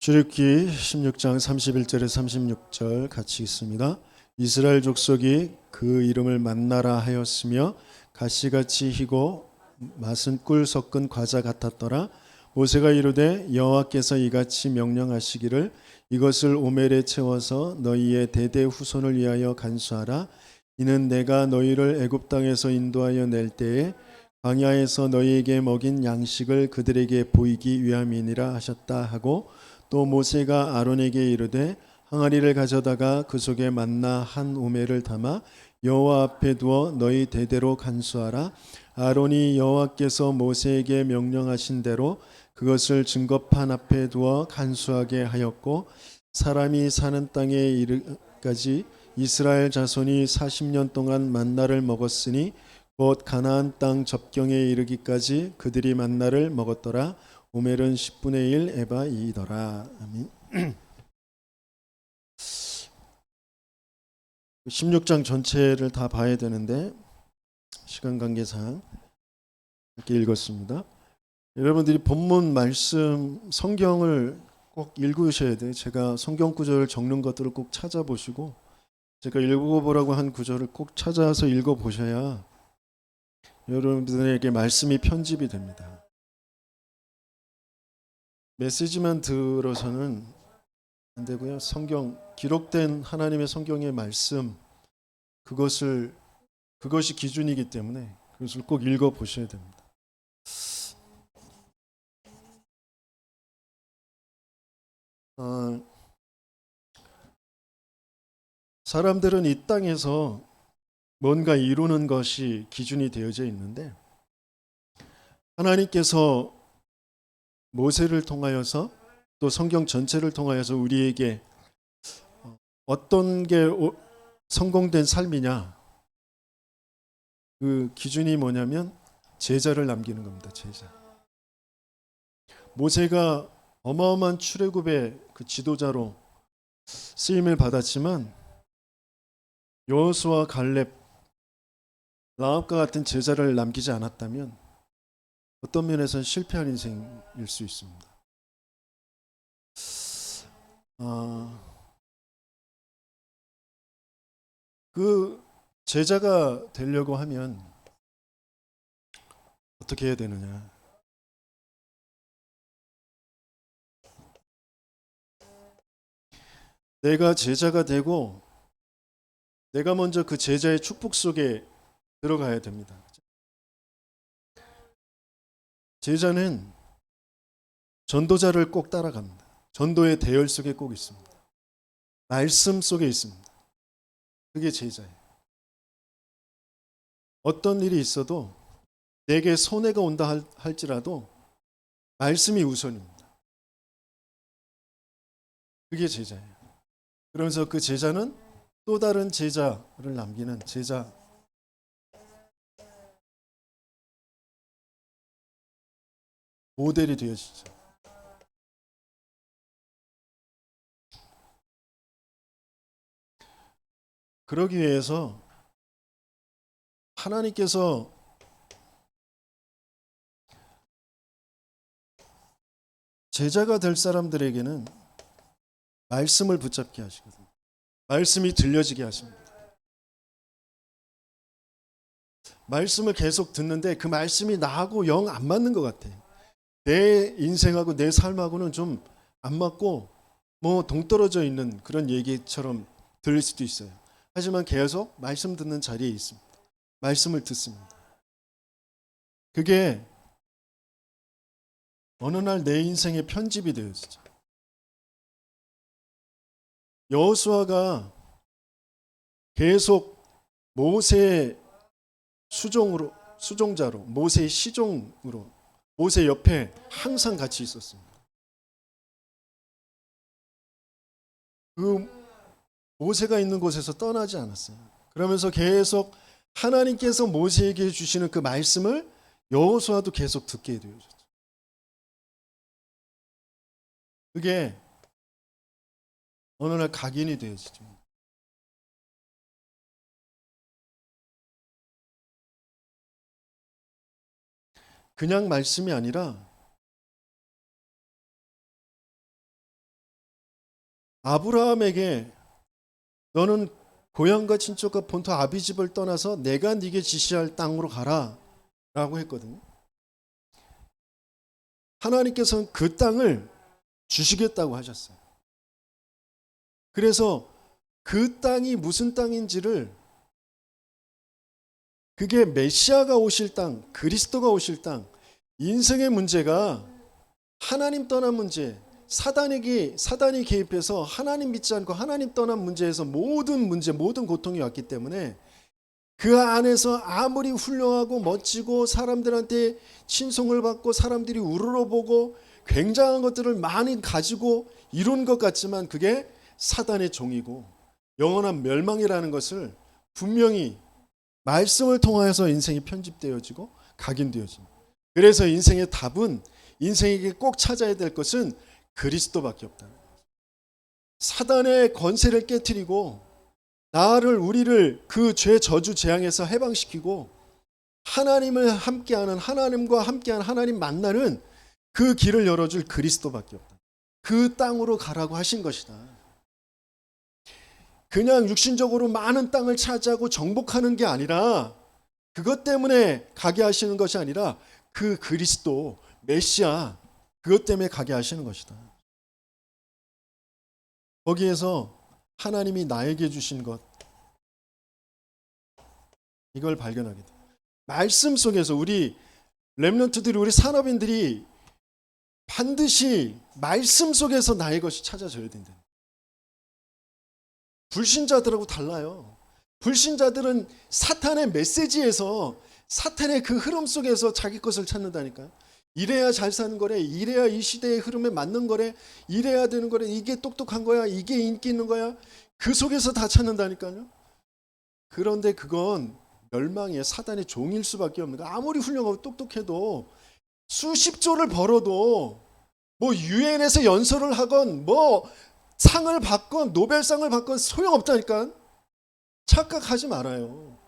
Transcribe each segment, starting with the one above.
출애굽기 16장 31절에 36절 같이 읽습니다. 이스라엘 족속이 그 이름을 만나라 하였으며 가시같이 희고 맛은 꿀 섞은 과자 같았더라. 모세가 이르되 여호와께서 이같이 명령하시기를 이것을 오멜에 채워서 너희의 대대 후손을 위하여 간수하라. 이는 내가 너희를 애굽 땅에서 인도하여 낼 때에 광야에서 너희에게 먹인 양식을 그들에게 보이기 위함이니라 하셨다 하고, 또 모세가 아론에게 이르되 항아리를 가져다가 그 속에 만나 한 오멜을 담아 여호와 앞에 두어 너희 대대로 간수하라. 아론이 여호와께서 모세에게 명령하신 대로 그것을 증거판 앞에 두어 간수하게 하였고, 사람이 사는 땅에 이르기까지 이스라엘 자손이 40년 동안 만나를 먹었으니 곧 가나안 땅 접경에 이르기까지 그들이 만나를 먹었더라. 오멜은 10분의 1 에바 2더라. 아멘. 16장 전체를 다 봐야 되는데 시간 관계상 이렇게 읽었습니다. 여러분들이 본문 말씀 성경을 꼭 읽으셔야 돼요. 제가 성경 구절을 적는 것들을 꼭 찾아보시고, 제가 읽어보라고 한 구절을 꼭 찾아서 읽어보셔야 여러분들에게 말씀이 편집이 됩니다. 메시지만 들어서는 안 되고요. 성경, 기록된 하나님의 성경의 말씀, 그것이 기준이기 때문에 그것을 꼭 읽어보셔야 됩니다. 사람들은 이 땅에서 뭔가 이루는 것이 기준이 되어져 있는데, 하나님께서 모세를 통하여서 또 성경 전체를 통하여서 우리에게 어떤 게 성공된 삶이냐, 그 기준이 뭐냐면 제자를 남기는 겁니다. 제자. 모세가 어마어마한 출애굽의 그 지도자로 쓰임을 받았지만 여호수아, 갈렙, 라합과 같은 제자를 남기지 않았다면 어떤 면에서는 실패한 인생일 수 있습니다. 그 제자가 되려고 하면 어떻게 해야 되느냐? 내가 제자가 되고 내가 먼저 그 제자의 축복 속에 들어가야 됩니다. 제자는 전도자를 꼭 따라갑니다. 전도의 대열 속에 꼭 있습니다. 말씀 속에 있습니다. 그게 제자예요. 어떤 일이 있어도 내게 손해가 온다 할지라도 말씀이 우선입니다. 그게 제자예요. 그러면서 그 제자는 또 다른 제자를 남기는 제자. 모델이 되어지죠. 그러기 위해서 하나님께서 제자가 될 사람들에게는 말씀을 붙잡게 하시거든요. 말씀이 들려지게 하십니다. 말씀을 계속 듣는데 그 말씀이 나하고 영 안 맞는 것 같아. 내 인생하고 내 삶하고는 좀 안 맞고 뭐 동떨어져 있는 그런 얘기처럼 들릴 수도 있어요. 하지만 계속 말씀 듣는 자리에 있습니다. 말씀을 듣습니다. 그게 어느 날 내 인생에 편집이 되어지죠. 여호수아가 계속 모세의 수종자로, 모세의 시종으로, 모세 옆에 항상 같이 있었습니다. 그 모세가 있는 곳에서 떠나지 않았어요. 그러면서 계속 하나님께서 모세에게 주시는 그 말씀을 여호수아도 계속 듣게 되어졌죠. 그게 어느 날 각인이 되어지죠. 그냥 말씀이 아니라 아브라함에게 너는 고향과 친척과 본토 아비집을 떠나서 내가 네게 지시할 땅으로 가라 라고 했거든요. 하나님께서는 그 땅을 주시겠다고 하셨어요. 그래서 그 땅이 무슨 땅인지를, 그게 메시아가 오실 땅, 그리스도가 오실 땅, 인생의 문제가 하나님 떠난 문제, 사단이 개입해서 하나님 믿지 않고 하나님 떠난 문제에서 모든 문제, 모든 고통이 왔기 때문에 그 안에서 아무리 훌륭하고 멋지고 사람들한테 친송을 받고 사람들이 우러러보고 굉장한 것들을 많이 가지고 이룬 것 같지만 그게 사단의 종이고 영원한 멸망이라는 것을 분명히 말씀을 통하여서 인생이 편집되어지고 각인되어집니다. 그래서 인생의 답은, 인생에게 꼭 찾아야 될 것은 그리스도밖에 없다. 사단의 권세를 깨트리고 우리를 그 죄 저주 재앙에서 해방시키고 하나님과 함께하는 하나님 만나는 그 길을 열어줄 그리스도밖에 없다. 그 땅으로 가라고 하신 것이다. 그냥 육신적으로 많은 땅을 차지하고 정복하는 게 아니라, 그것 때문에 가게 하시는 것이 아니라 그 그리스도 메시아, 그것 때문에 가게 하시는 것이다. 거기에서 하나님이 나에게 주신 것, 이걸 발견하게 돼. 말씀 속에서 우리 렘넌트들이, 우리 산업인들이 반드시 말씀 속에서 나의 것이 찾아져야 된다. 불신자들하고 달라요. 불신자들은 사탄의 메시지에서, 사탄의 그 흐름 속에서 자기 것을 찾는다니까요. 이래야 잘 사는 거래, 이래야 이 시대의 흐름에 맞는 거래, 이래야 되는 거래, 이게 똑똑한 거야, 이게 인기 있는 거야, 그 속에서 다 찾는다니까요. 그런데 그건 멸망의 사단의 종일 수밖에 없는 거야. 아무리 훌륭하고 똑똑해도, 수십 조를 벌어도, 뭐 유엔에서 연설을 하건 뭐 상을 받건 노벨상을 받건 소용없다니까. 착각하지 말아요.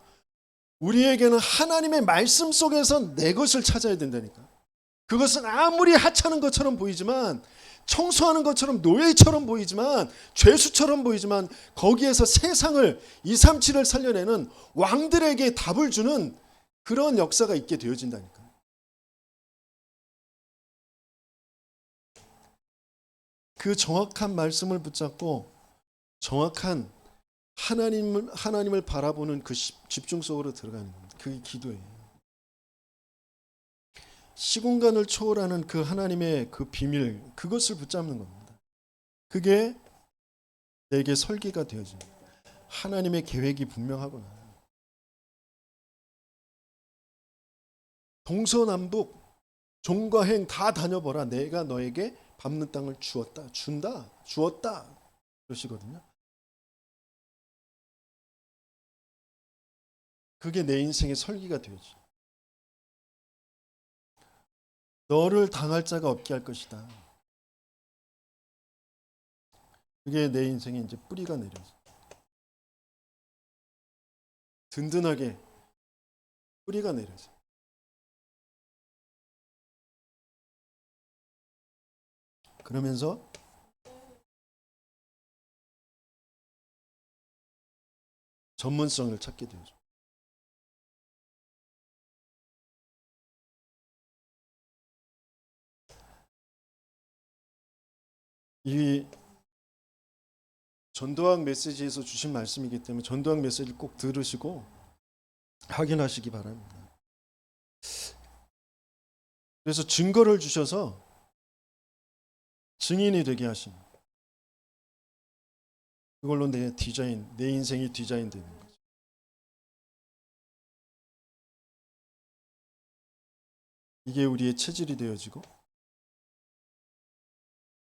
우리에게는 하나님의 말씀 속에서 내 것을 찾아야 된다니까. 그것은 아무리 하찮은 것처럼 보이지만, 청소하는 것처럼 노예처럼 보이지만, 죄수처럼 보이지만, 거기에서 세상을 237을 살려내는 왕들에게 답을 주는 그런 역사가 있게 되어진다니까. 그 정확한 말씀을 붙잡고 정확한 하나님을 바라보는 그 집중 속으로 들어가는 겁니다. 그게 기도예요. 시공간을 초월하는 그 하나님의 그 비밀, 그것을 붙잡는 겁니다. 그게 내게 설계가 되어집니다. 하나님의 계획이 분명하구나. 동서남북 종과 행 다 다녀보라. 내가 너에게 밟는 땅을 주었다. 그러시거든요. 그게 내 인생의 설계가 되어져. 너를 당할 자가 없게 할 것이다. 그게 내 인생에 이제 뿌리가 내려져. 든든하게 뿌리가 내려져. 그러면서 전문성을 찾게 되죠. 이 전도학 메시지에서 주신 말씀이기 때문에 전도학 메시지를 꼭 들으시고 확인하시기 바랍니다. 그래서 증거를 주셔서 증인이 되게 하십니다. 그걸로 내 인생이 디자인되는 거죠. 이게 우리의 체질이 되어지고,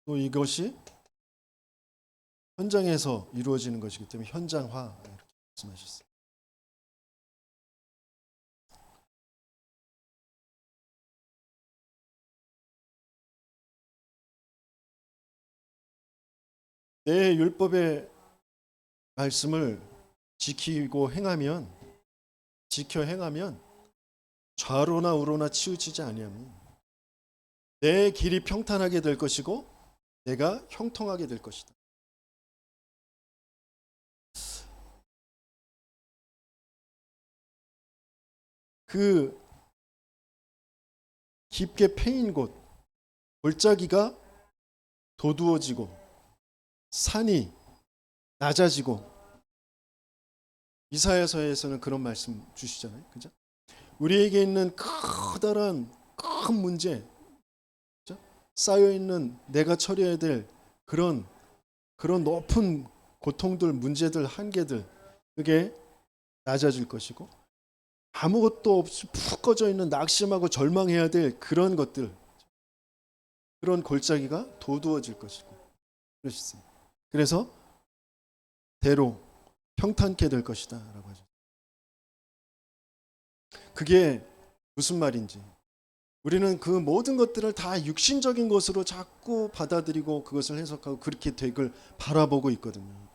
또 이것이 현장에서 이루어지는 것이기 때문에 현장화, 이렇게 말씀하셨어요. 내 율법의 말씀을 지키고 행하면, 지켜 행하면 좌로나 우로나 치우치지 아니하면 내 길이 평탄하게 될 것이고 내가 형통하게 될 것이다. 그 깊게 패인 곳, 골짜기가 도두어지고 산이 낮아지고, 이사야서에서는 그런 말씀 주시잖아요. 그죠? 우리에게 있는 커다란 큰 문제, 그죠? 쌓여 있는 내가 처리해야 될 그런 높은 고통들, 문제들, 한계들, 그게 낮아질 것이고, 아무것도 없이 푹 꺼져 있는 낙심하고 절망해야 될 그런 것들, 그런 골짜기가 도두어질 것이고 그러셨습니다. 그래서 대로 평탄케 될 것이다 라고 하죠. 그게 무슨 말인지, 우리는 그 모든 것들을 다 육신적인 것으로 자꾸 받아들이고 그것을 해석하고 그렇게 될 바라보고 있거든요.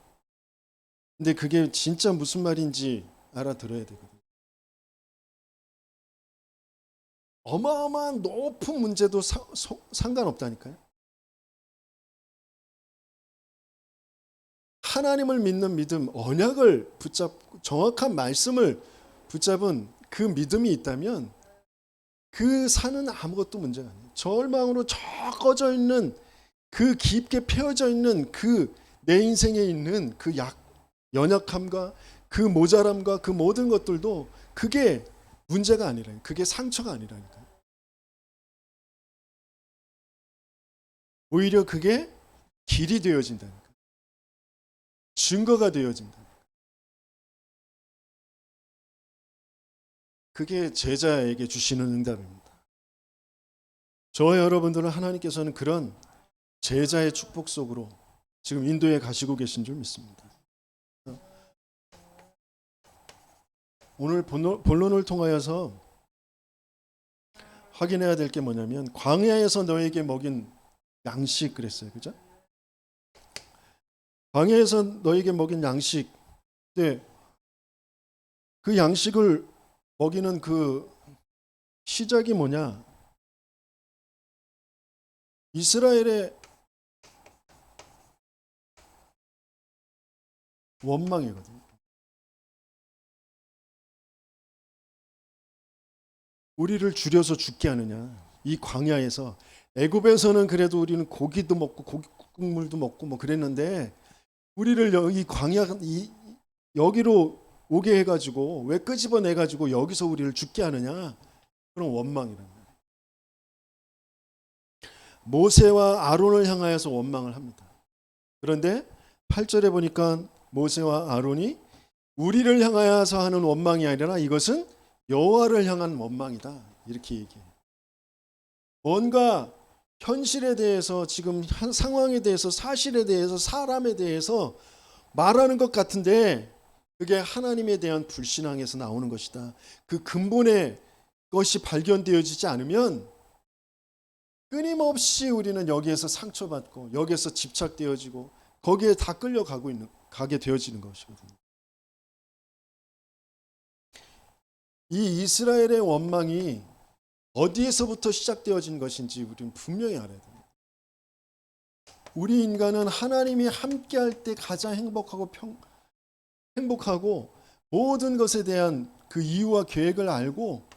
근데 그게 진짜 무슨 말인지 알아들어야 되거든요. 어마어마한 높은 문제도 상관없다니까요. 하나님을 믿는 믿음, 언약을 붙잡고 정확한 말씀을 붙잡은 그 믿음이 있다면 그 산은 아무것도 문제가 아니에요. 절망으로 저 꺼져 있는, 그 깊게 패어져 있는 그 내 인생에 있는 그 연약함과 그 모자람과 그 모든 것들도 그게 문제가 아니라요. 그게 상처가 아니라니까요. 오히려 그게 길이 되어진다니까요. 증거가 되어진다. 그게 제자에게 주시는 응답입니다. 저와 여러분들은 하나님께서는 그런 제자의 축복 속으로 지금 인도에 가시고 계신 줄 믿습니다. 오늘 본론을 통하여서 확인해야 될 게 뭐냐면, 광야에서 너에게 먹인 양식 그랬어요. 그죠? 광야에서 너에게 먹인 양식. 네. 그 양식을 먹이는 그 시작이 뭐냐? 이스라엘의 원망이거든요. 우리를 줄여서 죽게 하느냐? 이 광야에서, 애굽에서는 그래도 우리는 고기도 먹고 고기 국물도 먹고 뭐 그랬는데, 우리를 여기 광야 여기로 오게 해가지고 왜 끄집어내가지고 여기서 우리를 죽게 하느냐? 그런 원망이란 말이에요. 모세와 아론을 향하여서 원망을 합니다. 그런데 8절에 보니까 모세와 아론이 우리를 향하여서 하는 원망이 아니라 이것은 여호와를 향한 원망이다, 이렇게 얘기해요. 뭔가 현실에 대해서, 지금 한 상황에 대해서, 사실에 대해서, 사람에 대해서 말하는 것 같은데 그게 하나님에 대한 불신앙에서 나오는 것이다. 그 근본의 것이 발견되어지지 않으면 끊임없이 우리는 여기에서 상처받고 여기에서 집착되어지고 거기에 다 가게 되어지는 것이거든요. 이 이스라엘의 원망이 어디에서부터 시작되어진 것인지 우리는 분명히 알아야 됩니다. 우리 인간은 하나님이 함께할 때 가장 행복하고 모든 것에 대한 그 이유와 계획을 알고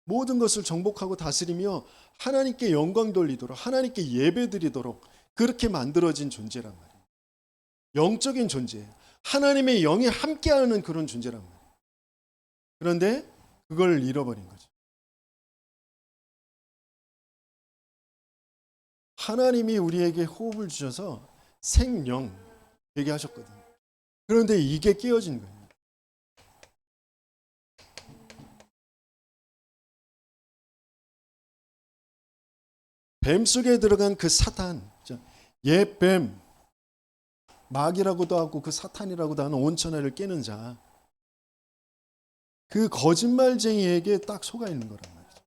모든 것을 정복하고 다스리며 하나님께 영광 돌리도록, 하나님께 예배 드리도록 그렇게 만들어진 존재란 말이에요. 영적인 존재예요. 하나님의 영이 함께하는 그런 존재란 말이에요. 그런데 그걸 잃어버린 거죠. 하나님이 우리에게 호흡을 주셔서 생명 되게 하셨거든요. 그런데 이게 깨어진 거예요. 뱀 속에 들어간 그 사탄, 옛뱀, 마귀라고도 하고 그 사탄이라고도 하는 온천하를 깨는 자, 그 거짓말쟁이에게 딱 속아 있는 거란 말이죠.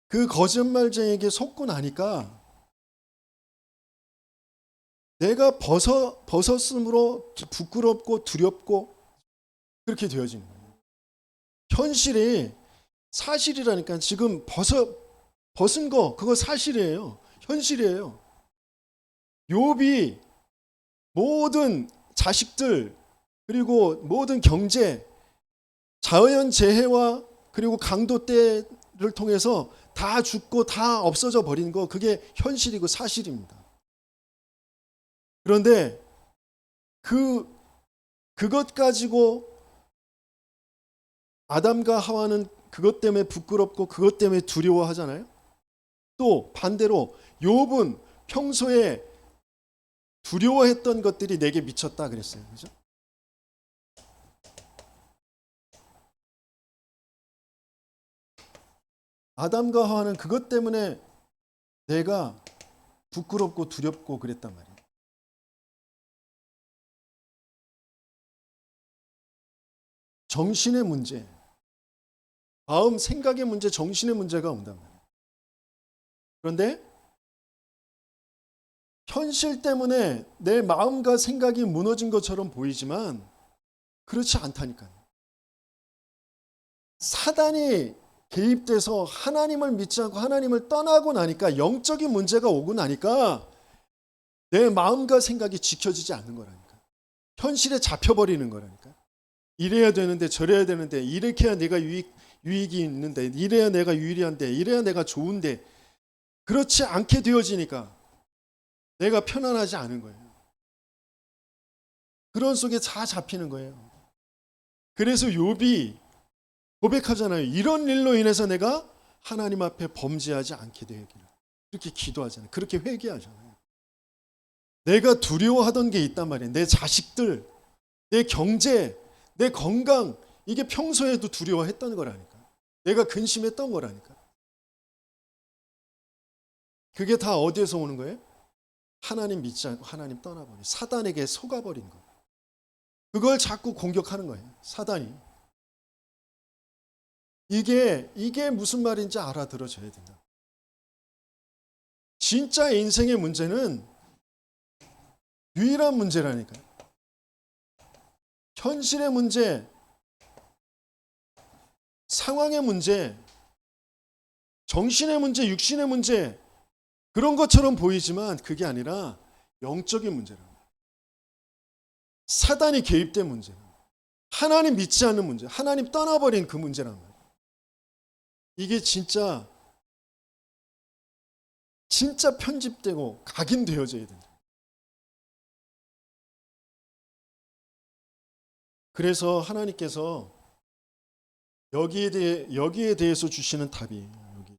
그 거짓말쟁이에게 속고 나니까 내가 벗었으므로 부끄럽고 두렵고 그렇게 되어지는 거예요. 현실이 사실이라니까. 지금 벗은 거 그거 사실이에요. 현실이에요. 욥이 모든 자식들, 그리고 모든 경제, 자연 재해와 그리고 강도 때를 통해서 다 죽고 다 없어져 버린 거, 그게 현실이고 사실입니다. 그런데 그것 가지고 아담과 하와는 그것 때문에 부끄럽고 그것 때문에 두려워하잖아요. 또 반대로 욥은 평소에 두려워했던 것들이 내게 미쳤다 그랬어요. 그죠? 아담과 하와는 그것 때문에 내가 부끄럽고 두렵고 그랬단 말이에요. 정신의 문제, 마음 생각의 문제, 정신의 문제가 온단 말이에요. 그런데 현실 때문에 내 마음과 생각이 무너진 것처럼 보이지만 그렇지 않다니까요. 사단이 개입돼서 하나님을 믿지 않고 하나님을 떠나고 나니까, 영적인 문제가 오고 나니까 내 마음과 생각이 지켜지지 않는 거라니까. 현실에 잡혀버리는 거라니까. 이래야 되는데 저래야 되는데, 이렇게 해야 내가 유익이 있는데, 이래야 내가 유리한데, 이래야 내가 좋은데, 그렇지 않게 되어지니까 내가 편안하지 않은 거예요. 그런 속에 다 잡히는 거예요. 그래서 욥이 고백하잖아요. 이런 일로 인해서 내가 하나님 앞에 범죄하지 않게 되기를. 그렇게 기도하잖아요. 그렇게 회개하잖아요. 내가 두려워하던 게 있단 말이에요. 내 자식들, 내 경제, 내 건강, 이게 평소에도 두려워했던 거라니까. 내가 근심했던 거라니까. 그게 다 어디에서 오는 거예요? 하나님 믿지 않고 하나님 떠나버린, 사단에게 속아버린 거. 그걸 자꾸 공격하는 거예요. 사단이. 이게 무슨 말인지 알아들어줘야 된다. 진짜 인생의 문제는 유일한 문제라니까요. 현실의 문제, 상황의 문제, 정신의 문제, 육신의 문제, 그런 것처럼 보이지만 그게 아니라 영적인 문제라고. 사단이 개입된 문제, 하나님 믿지 않는 문제, 하나님 떠나버린 그 문제란 말이에요. 이게 진짜 편집되고 각인되어져야 된다. 그래서 하나님께서 여기에 대해서 주시는 답이에요. 여기.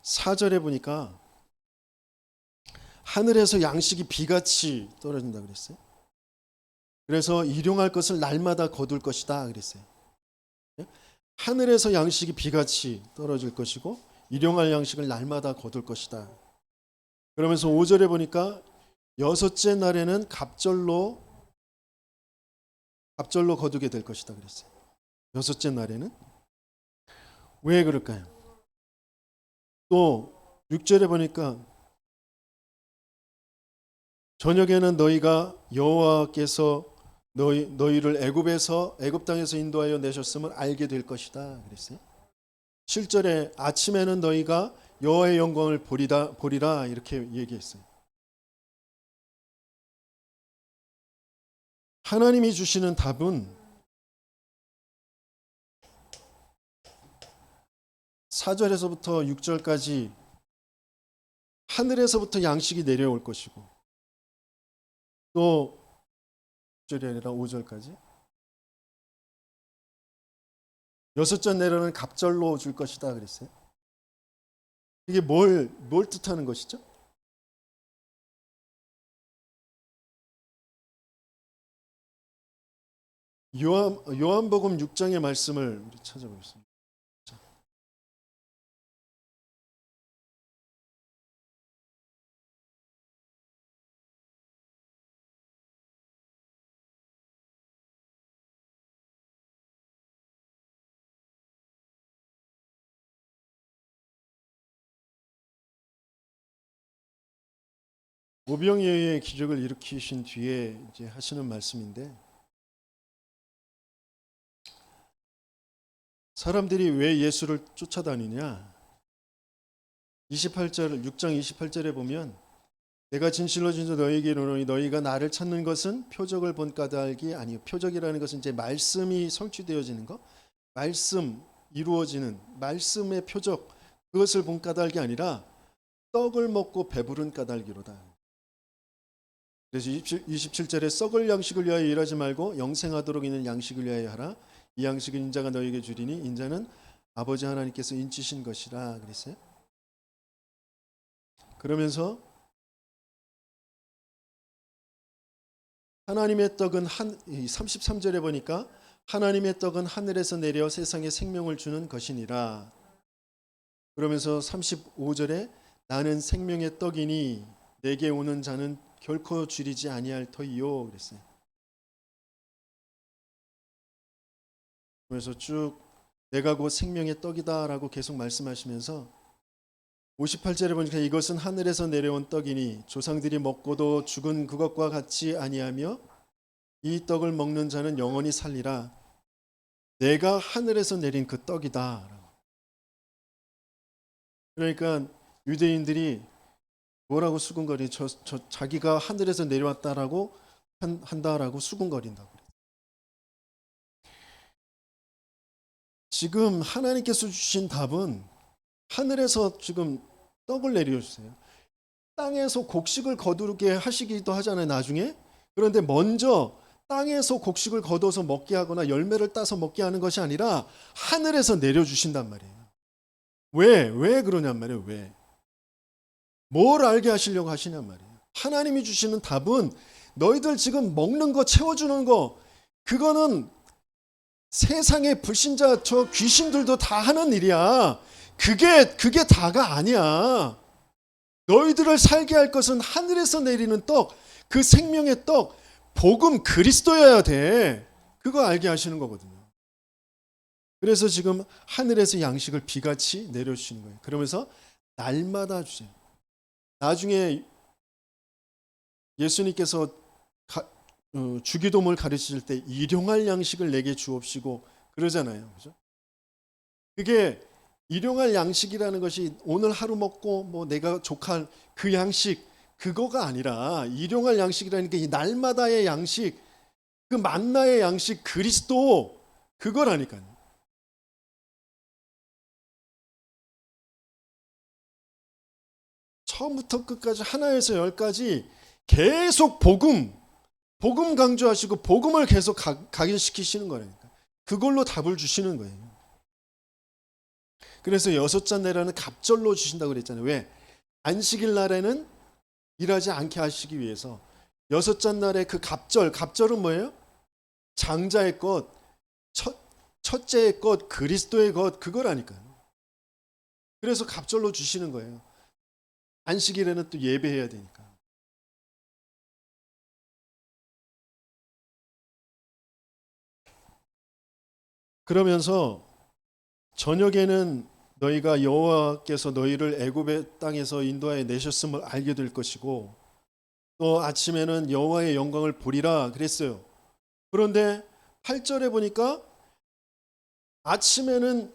사절에 보니까 하늘에서 양식이 비같이 떨어진다 그랬어요. 그래서 일용할 것을 날마다 거둘 것이다 그랬어요. 하늘에서 양식이 비같이 떨어질 것이고 일용할 양식을 날마다 거둘 것이다. 그러면서 5절에 보니까 여섯째 날에는 갑절로 거두게 될 것이다 그랬어요. 여섯째 날에는. 왜 그럴까요? 또 6절에 보니까 저녁에는 너희가 여호와께서 너희를 애굽 땅에서 인도하여 내셨음을 알게 될 것이다 그랬어요. 7절에 아침에는 너희가 여호와의 영광을 보리라 이렇게 얘기했어요. 하나님이 주시는 답은 4절에서부터 6절까지 하늘에서부터 양식이 내려올 것이고, 또 6절이 아니라 5절까지 여섯째 내려는 갑절로 줄 것이다 그랬어요. 이게 뭘 뜻하는 것이죠? 요한복음 6장의 말씀을 우리 찾아보겠습니다. 오병이어의 기적을 일으키신 뒤에 이제 하시는 말씀인데, 사람들이 왜 예수를 쫓아다니냐? 28절 6장 28절에 보면 내가 진실로 너희에게 이르노니 너희가 나를 찾는 것은 표적을 본 까닭이 아니요. 표적이라는 것은 이제 말씀이 성취되어지는 것, 말씀 이루어지는 말씀의 표적, 그것을 본 까닭이 아니라 떡을 먹고 배부른 까닭이로다. 그래서 27절에 썩을 양식을 위하여 일하지 말고 영생하도록 있는 양식을 위하여 하라. 이 양식은 인자가 너희에게 주리니 인자는 아버지 하나님께서 인치신 것이라 그랬어요. 그러면서 하나님의 떡은 33절에 보니까 하나님의 떡은 하늘에서 내려 세상에 생명을 주는 것이니라. 그러면서 35절에 나는 생명의 떡이니 내게 오는 자는 결코 줄이지 아니할 터이요 그랬어요. 그래서 쭉 내가 곧 생명의 떡이다라고 계속 말씀하시면서 58절에 보니까 이것은 하늘에서 내려온 떡이니 조상들이 먹고도 죽은 그것과 같이 아니하며 이 떡을 먹는 자는 영원히 살리라. 내가 하늘에서 내린 그 떡이다. 그러니까 유대인들이 뭐라고 수군거리? 자기가 하늘에서 내려왔다라고 한다라고 수군거린다고. 지금 하나님께서 주신 답은 하늘에서 지금 떡을 내려주세요. 땅에서 곡식을 거두게 하시기도 하잖아요, 나중에. 그런데 먼저 땅에서 곡식을 거둬서 먹게 하거나 열매를 따서 먹게 하는 것이 아니라 하늘에서 내려주신단 말이에요. 왜 그러냔 말이에요. 왜? 뭘 알게 하시려고 하시냔 말이에요. 하나님이 주시는 답은 너희들 지금 먹는 거 채워주는 거 그거는 세상의 불신자 저 귀신들도 다 하는 일이야. 그게 다가 아니야. 너희들을 살게 할 것은 하늘에서 내리는 떡, 그 생명의 떡, 복음 그리스도여야 돼. 그거 알게 하시는 거거든요. 그래서 지금 하늘에서 양식을 비같이 내려주시는 거예요. 그러면서 날마다 주세요. 나중에 예수님께서 주기도문을 가르치실 때 일용할 양식을 내게 주옵시고 그러잖아요. 그죠? 그게 일용할 양식이라는 것이 오늘 하루 먹고 뭐 내가 족할 그 양식 그거가 아니라 일용할 양식이라는 게 이 날마다의 양식 그 만나의 양식 그리스도 그거라니까요. 처음부터 끝까지 하나에서 열까지 계속 복음 강조하시고 복음을 계속 각인시키시는 거라니까. 그걸로 답을 주시는 거예요. 그래서 여섯 잔내라는 갑절로 주신다고 그랬잖아요. 왜? 안식일 날에는 일하지 않게 하시기 위해서 여섯 잔날의 그 갑절은 뭐예요? 장자의 것, 첫째의 것, 그리스도의 것 그거라니까요. 그래서 갑절로 주시는 거예요. 안식일에는 또 예배해야 되니까. 그러면서 저녁에는 너희가 여호와께서 너희를 애굽의 땅에서 인도하여 내셨음을 알게 될 것이고 또 아침에는 여호와의 영광을 보리라 그랬어요. 그런데 8절에 보니까 아침에는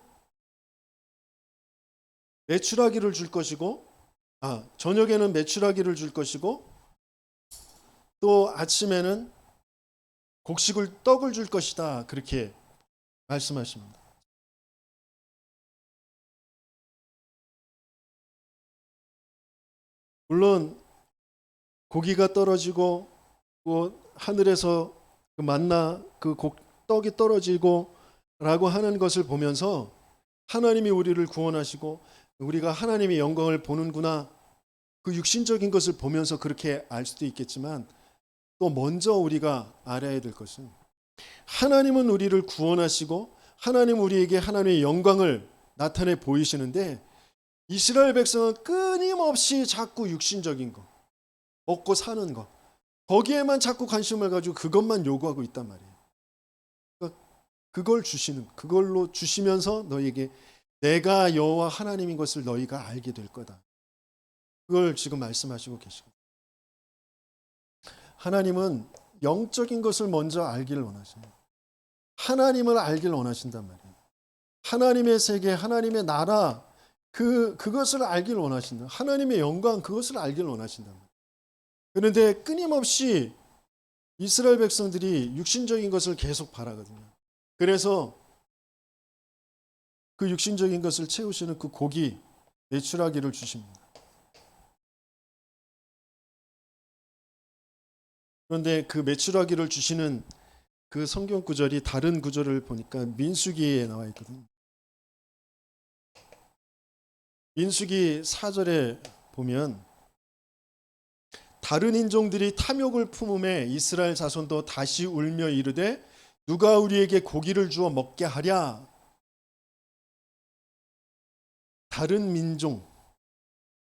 메추라기를 줄 것이고 저녁에는 메추라기를 줄 것이고 또 아침에는 떡을 줄 것이다. 그렇게 말씀하십니다. 물론 고기가 떨어지고 또 하늘에서 그 만나 떡이 떨어지고 라고 하는 것을 보면서 하나님이 우리를 구원하시고 우리가 하나님의 영광을 보는구나 그 육신적인 것을 보면서 그렇게 알 수도 있겠지만 또 먼저 우리가 알아야 될 것은 하나님은 우리를 구원하시고 하나님 우리에게 하나님의 영광을 나타내 보이시는데 이스라엘 백성은 끊임없이 자꾸 육신적인 거, 먹고 사는 거, 거기에만 자꾸 관심을 가지고 그것만 요구하고 있단 말이에요. 그러니까 그걸로 주시면서 너희에게 내가 여호와 하나님인 것을 너희가 알게 될 거다. 그걸 지금 말씀하시고 계시고 하나님은 영적인 것을 먼저 알기를 원하셔요. 하나님을 알기를 원하신단 말이에요. 하나님의 세계, 하나님의 나라, 그것을 알길 원하신다. 하나님의 영광, 그것을 알길 원하신다. 그런데 끊임없이 이스라엘 백성들이 육신적인 것을 계속 바라거든요. 그래서 그 육신적인 것을 채우시는 그 고기, 메추라기를 주십니다. 그런데 그 메추라기를 주시는 그 성경 구절이 다른 구절을 보니까 민수기에 나와 있거든요. 민수기 4절에 보면 다른 인종들이 탐욕을 품음에 이스라엘 자손도 다시 울며 이르되 누가 우리에게 고기를 주어 먹게 하랴. 다른 민족,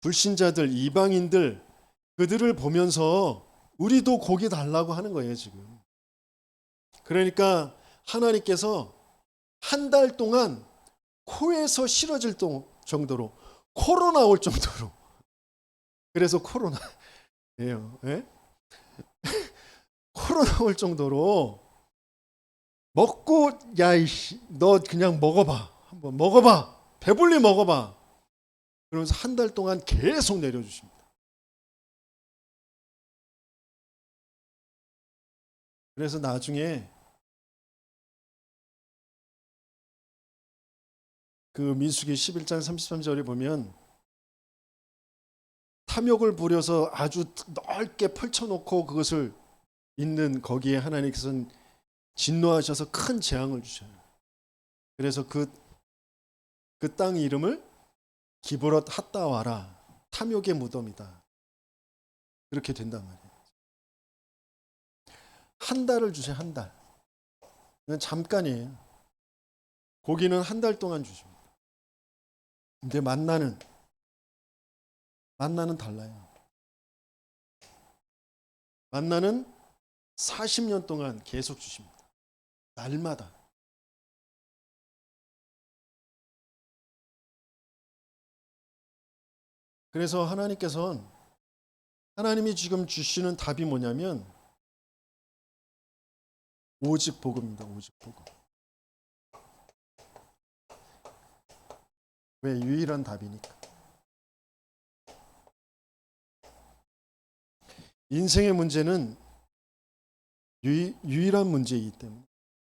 불신자들, 이방인들 그들을 보면서 우리도 고기 달라고 하는 거예요 지금. 그러니까 하나님께서 한 달 동안 코에서 실어질 정도로 코로 나올 정도로, 그래서 코로나예요. 예? 코로 나올 정도로 먹고 야이씨 너 그냥 먹어봐, 한번 먹어봐, 배불리 먹어봐. 그러면서 한 달 동안 계속 내려주십니다. 그래서 나중에 그 민수기 11장 33절에 보면 탐욕을 부려서 아주 넓게 펼쳐놓고 그것을 있는 거기에 하나님께서는 진노하셔서 큰 재앙을 주셔요. 그래서 그 땅 이름을 기브롯 핫다와라, 탐욕의 무덤이다. 그렇게 된단 말이에요. 한 달을 주세요. 한 달. 그건 잠깐이에요. 고기는 한 달 동안 주십니다. 근데 만나는 달라요. 만나는 40년 동안 계속 주십니다. 날마다. 그래서 하나님이 지금 주시는 답이 뭐냐면 오직 복음입니다. 오직 복음. 왜? 유일한 답이니까. 인생의 문제는 유일한 문제이기 때문에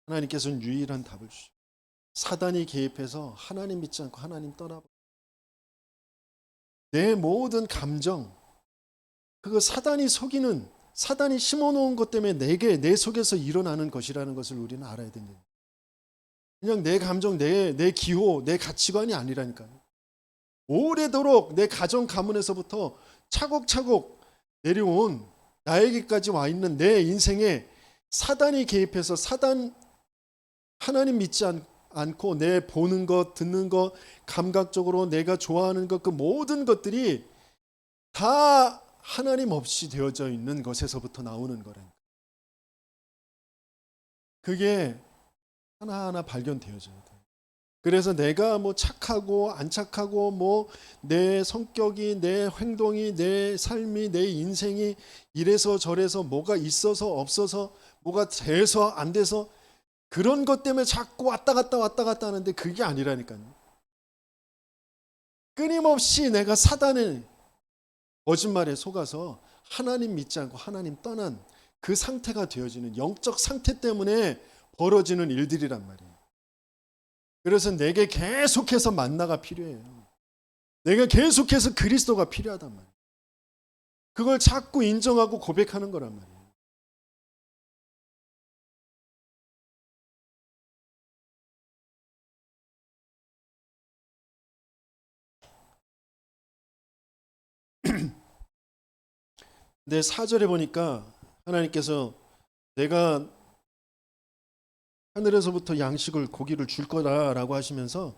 하나님께서는 유일한 답을 주시고, 사단이 개입해서 하나님 믿지 않고 하나님 떠나버려. 내 모든 감정, 그거 사단이 심어놓은 것 때문에 내 속에서 일어나는 것이라는 것을 우리는 알아야 됩니다. 그냥 내 감정, 내 기호, 내 가치관이 아니라니까요. 오래도록 내 가정 가문에서부터 차곡차곡 내려온 나에게까지 와 있는 내 인생에 사단이 개입해서 하나님 믿지 않고 내 보는 것, 듣는 것, 감각적으로 내가 좋아하는 것, 그 모든 것들이 다 하나님 없이 되어져 있는 것에서부터 나오는 거라니까. 그게 하나하나 발견되어져야 돼. 그래서 내가 뭐 착하고 안 착하고 뭐 내 성격이, 내 행동이, 내 삶이, 내 인생이 이래서 저래서 뭐가 있어서 없어서 뭐가 돼서 안 돼서 그런 것 때문에 자꾸 왔다 갔다 하는데 그게 아니라니까요. 끊임없이 내가 사단의 거짓말에 속아서 하나님 믿지 않고 하나님 떠난 그 상태가 되어지는 영적 상태 때문에 벌어지는 일들이란 말이에요. 그래서 내게 계속해서 만나가 필요해요. 내가 계속해서 그리스도가 필요하단 말이에요. 그걸 자꾸 인정하고 고백하는 거란 말이에요. 근데 4절에 보니까 하나님께서 내가 하늘에서부터 양식을 고기를 줄 거다라고 하시면서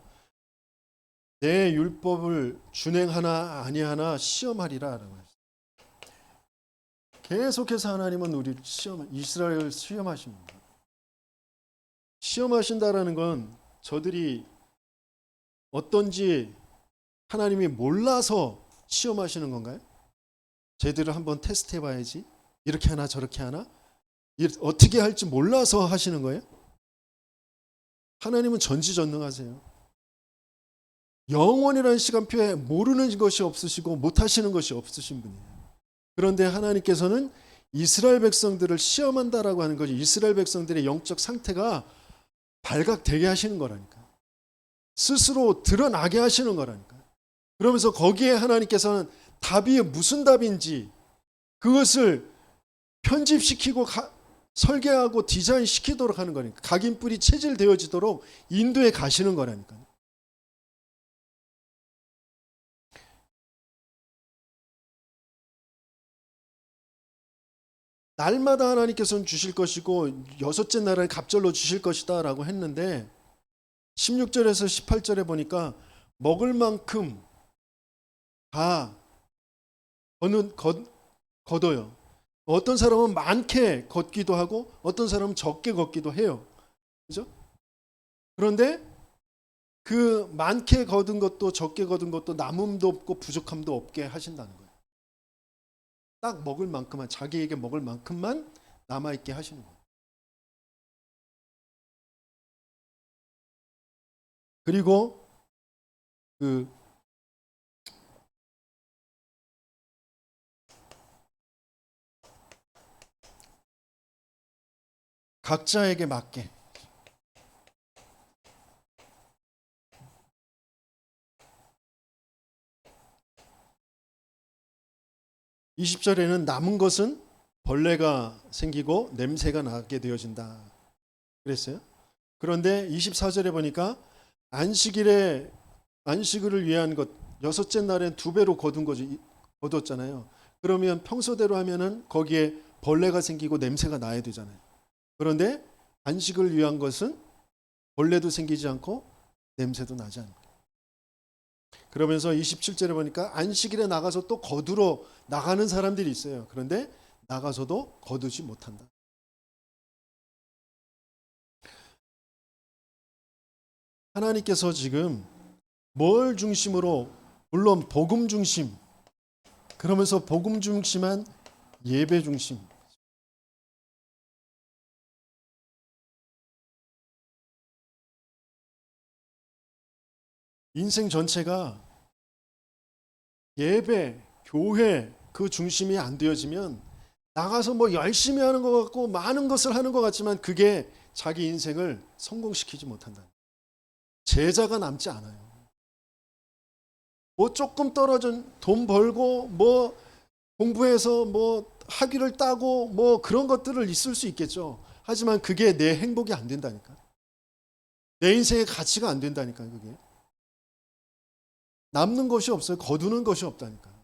내 율법을 준행하나 아니하나 시험하리라라고 했어요. 계속해서 하나님은 이스라엘을 시험하십니다. 시험하신다라는 건 저들이 어떤지 하나님이 몰라서 시험하시는 건가요? 쟤들을 한번 테스트 해봐야지. 이렇게 하나 저렇게 하나? 어떻게 할지 몰라서 하시는 거예요? 하나님은 전지전능하세요. 영원이라는 시간표에 모르는 것이 없으시고 못하시는 것이 없으신 분이에요. 그런데 하나님께서는 이스라엘 백성들을 시험한다라고 하는 거죠. 이스라엘 백성들의 영적 상태가 발각되게 하시는 거라니까. 스스로 드러나게 하시는 거라니까. 그러면서 거기에 하나님께서는 답이 무슨 답인지 그것을 편집시키고 설계하고 디자인시키도록 하는 거니까. 각인뿔이 체질되어지도록 인도해 가시는 거라니까. 날마다 하나님께서는 주실 것이고 여섯째 날은 갑절로 주실 것이다 라고 했는데 16절에서 18절에 보니까 먹을 만큼 다 거둬요. 어떤 사람은 많게 걷기도 하고 어떤 사람은 적게 걷기도 해요. 그죠? 그런데 그 많게 거둔 것도 적게 거둔 것도 남음도 없고 부족함도 없게 하신다는 거예요. 딱 먹을 만큼만, 자기에게 먹을 만큼만 남아있게 하시는 거예요. 그리고 그 각자에게 맞게 20절에는 남은 것은 벌레가 생기고 냄새가 나게 되어진다 그랬어요. 그런데 24절에 보니까 안식일을 위한 것 여섯째 날엔 2배로 거뒀잖아요. 그러면 평소대로 하면은 거기에 벌레가 생기고 냄새가 나야 되잖아요. 그런데 안식을 위한 것은 벌레도 생기지 않고 냄새도 나지 않고. 그러면서 27절에 보니까 안식일에 나가서 또 거두러 나가는 사람들이 있어요. 그런데 나가서도 거두지 못한다. 하나님께서 지금 뭘 중심으로, 물론 복음 중심, 그러면서 복음 중심한 예배 중심, 인생 전체가 예배, 교회 그 중심이 안 되어지면 나가서 뭐 열심히 하는 것 같고 많은 것을 하는 것 같지만 그게 자기 인생을 성공시키지 못한다. 제자가 남지 않아요. 뭐 조금 떨어진 돈 벌고 뭐 공부해서 뭐 학위를 따고 뭐 그런 것들을 있을 수 있겠죠. 하지만 그게 내 행복이 안 된다니까. 내 인생의 가치가 안 된다니까 그게. 남는 것이 없어요. 거두는 것이 없다니까.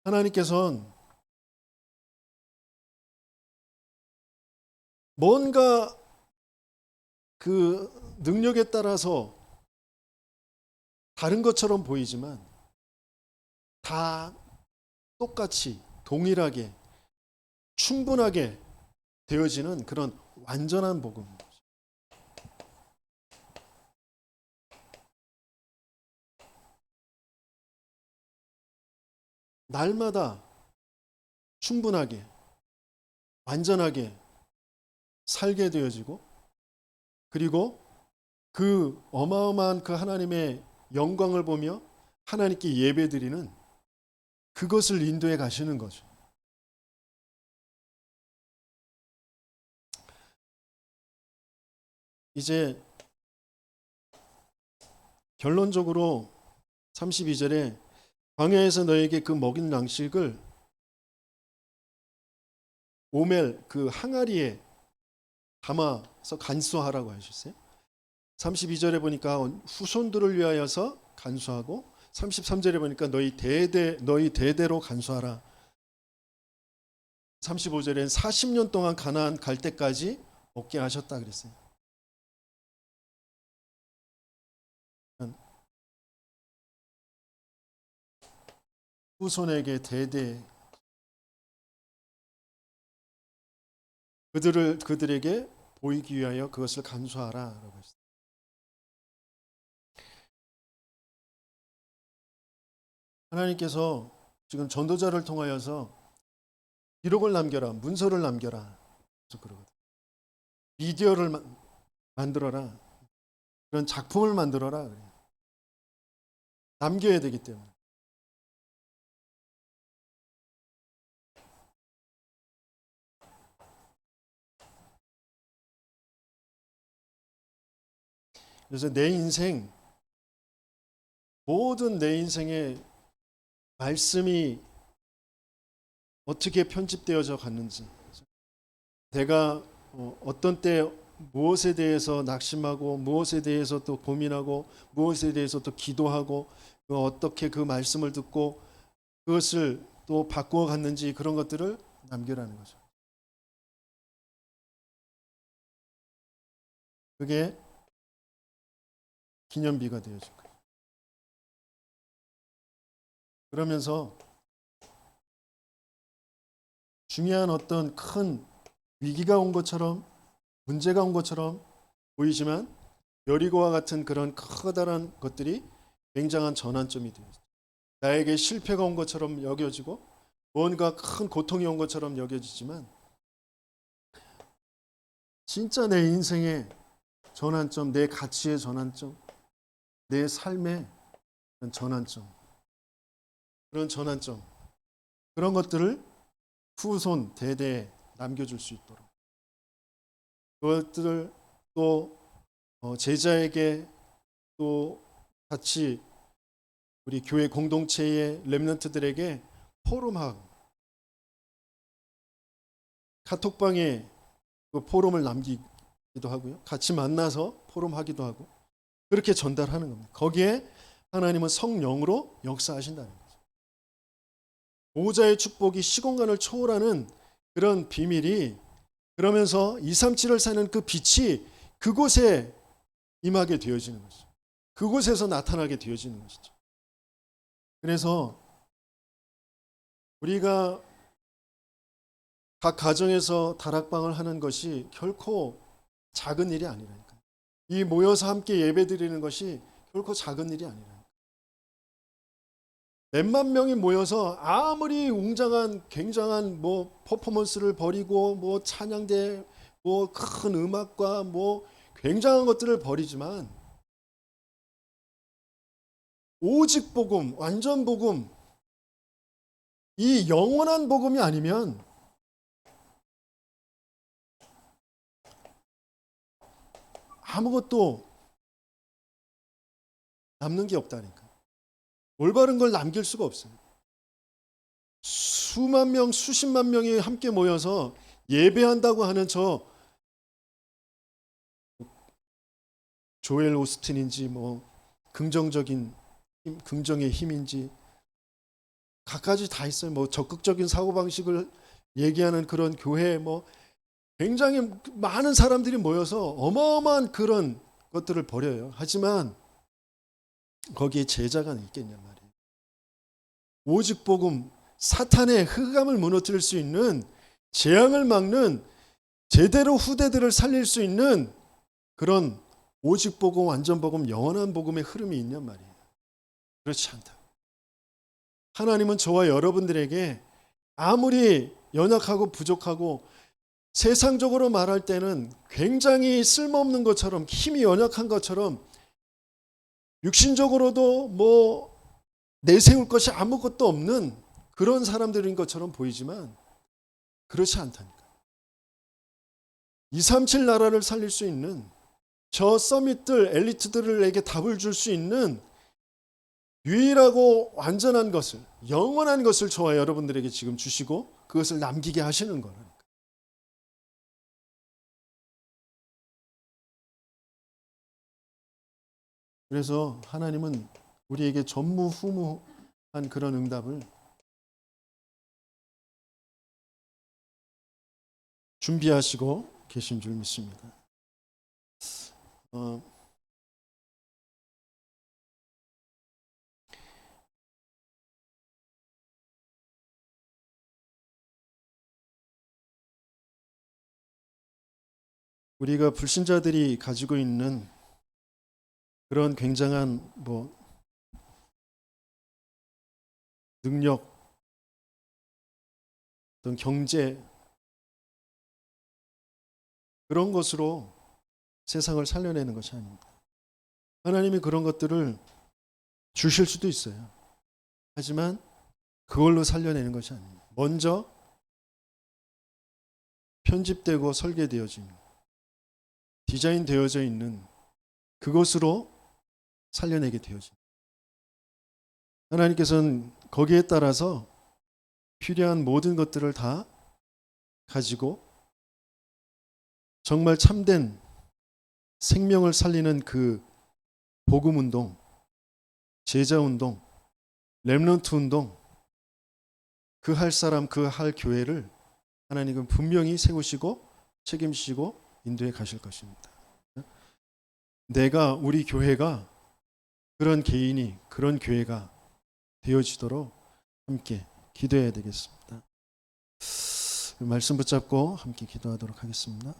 하나님께서는 뭔가 그 능력에 따라서 다른 것처럼 보이지만 다 똑같이 동일하게 충분하게 되어지는 그런 완전한 복음. 날마다 충분하게 완전하게 살게 되어지고 그리고 그 어마어마한 그 하나님의 영광을 보며 하나님께 예배드리는 그것을 인도해 가시는 거죠. 이제 결론적으로 32절에 광야에서 너에게 그 먹인 양식을 오멜 그 항아리에 담아서 간수하라고 하셨어요. 32절에 보니까 후손들을 위하여서 간수하고 33절에 보니까 너희 대대로 간수하라. 35절엔 40년 동안 가나안 갈 때까지 먹게 하셨다 그랬어요. 후손에게 대대 그들에게 보이기 위하여 그것을 간수하라라고 했어요. 하나님께서 지금 전도자를 통하여서 기록을 남겨라, 문서를 남겨라. 그래서 그러거든요. 미디어를 만들어라. 그런 작품을 만들어라. 그래요. 남겨야 되기 때문에. 그래서 내 인생, 모든 내 인생의 말씀이 어떻게 편집되어져 갔는지, 내가 어떤 때 무엇에 대해서 낙심하고 무엇에 대해서 또 고민하고 무엇에 대해서 또 기도하고 어떻게 그 말씀을 듣고 그것을 또 바꾸어 갔는지 그런 것들을 남겨라는 거죠. 그게 기념비가 되어질 거예요. 그러면서 중요한 어떤 큰 위기가 온 것처럼 문제가 온 것처럼 보이지만 여리고와 같은 그런 커다란 것들이 굉장한 전환점이 되어요. 나에게 실패가 온 것처럼 여겨지고 뭔가 큰 고통이 온 것처럼 여겨지지만 진짜 내 인생의 전환점, 내 가치의 전환점, 내 삶의 전환점, 그런 전환점, 그런 것들을 후손 대대에 남겨줄 수 있도록 그것들을 또 제자에게 또 같이 우리 교회 공동체의 렘넌트들에게 포럼하고 카톡방에 그 포럼을 남기기도 하고요. 같이 만나서 포럼하기도 하고 그렇게 전달하는 겁니다. 거기에 하나님은 성령으로 역사하신다는 거죠. 보호자의 축복이 시공간을 초월하는 그런 비밀이 그러면서 237을 사는 그 빛이 그곳에 임하게 되어지는 것이죠. 그곳에서 나타나게 되어지는 것이죠. 그래서 우리가 각 가정에서 다락방을 하는 것이 결코 작은 일이 아니라니까요. 이 모여서 함께 예배드리는 것이 결코 작은 일이 아니라니까요. 몇만 명이 모여서 아무리 웅장한 굉장한 뭐 퍼포먼스를 벌이고 뭐 찬양대 뭐 큰 음악과 뭐 굉장한 것들을 벌이지만 오직 복음, 완전 복음, 이 영원한 복음이 아니면 아무것도 남는 게 없다니까. 올바른 걸 남길 수가 없어요. 수만 명, 수십만 명이 함께 모여서 예배한다고 하는 저 조엘 오스틴인지 뭐 긍정적인 긍정의 힘인지 갖가지 다 있어요. 뭐 적극적인 사고 방식을 얘기하는 그런 교회 뭐 굉장히 많은 사람들이 모여서 어마어마한 그런 것들을 벌여요. 하지만 거기에 제자가 있겠냐 말이에요. 오직 복음, 사탄의 흑암을 무너뜨릴 수 있는 재앙을 막는 제대로 후대들을 살릴 수 있는 그런 오직 복음, 완전 복음, 영원한 복음의 흐름이 있냔 말이에요. 그렇지 않다. 하나님은 저와 여러분들에게 아무리 연약하고 부족하고 세상적으로 말할 때는 굉장히 쓸모없는 것처럼 힘이 연약한 것처럼 육신적으로도 뭐 내세울 것이 아무것도 없는 그런 사람들인 것처럼 보이지만 그렇지 않다니까. 237 나라를 살릴 수 있는 저 서밋들, 엘리트들에게 답을 줄 수 있는 유일하고 완전한 것을, 영원한 것을 저와 여러분들에게 지금 주시고 그것을 남기게 하시는 거라니까. 그래서 하나님은 우리에게 전무후무한 그런 응답을 준비하시고 계신 줄 믿습니다. 우리가 불신자들이 가지고 있는 그런 굉장한 뭐 능력, 어떤 경제 그런 것으로 세상을 살려내는 것이 아닙니다. 하나님이 그런 것들을 주실 수도 있어요. 하지만 그걸로 살려내는 것이 아닙니다. 먼저 편집되고 설계되어진, 디자인되어져 있는 그것으로 살려내게 되어진. 하나님께서는 거기에 따라서 필요한 모든 것들을 다 가지고 정말 참된 생명을 살리는 그 복음 운동, 제자 운동, 렘넌트 운동, 그 할 사람, 그 할 교회를 하나님은 분명히 세우시고 책임지시고 인도해 가실 것입니다. 내가, 우리 교회가 그런 개인이, 그런 교회가 되어지도록 함께 기도해야 되겠습니다. 말씀 붙잡고 함께 기도하도록 하겠습니다.